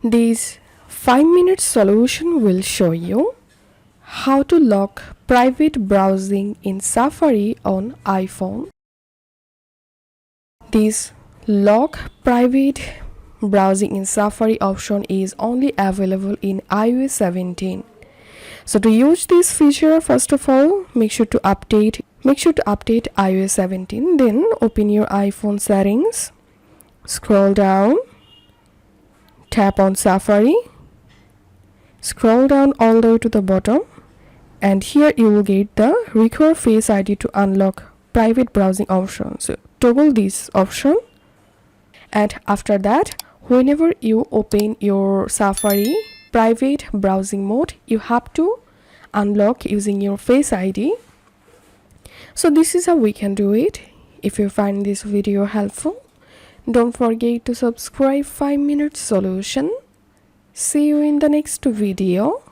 This 5-minute solution will show you how to lock private browsing in Safari on iPhone. This lock private browsing in Safari option is only available in iOS 17. So to use this feature, first of all, make sure to update iOS 17. Then open your iPhone settings, scroll down, tap on Safari, scroll down all the way to the bottom, and here you will get the require Face ID to unlock private browsing option. So toggle this option, and after that, whenever you open your Safari private browsing mode, you have to unlock using your Face ID. So this is how we can do it. If you find this video helpful, don't forget to subscribe 5-minute solution. See you in the next video.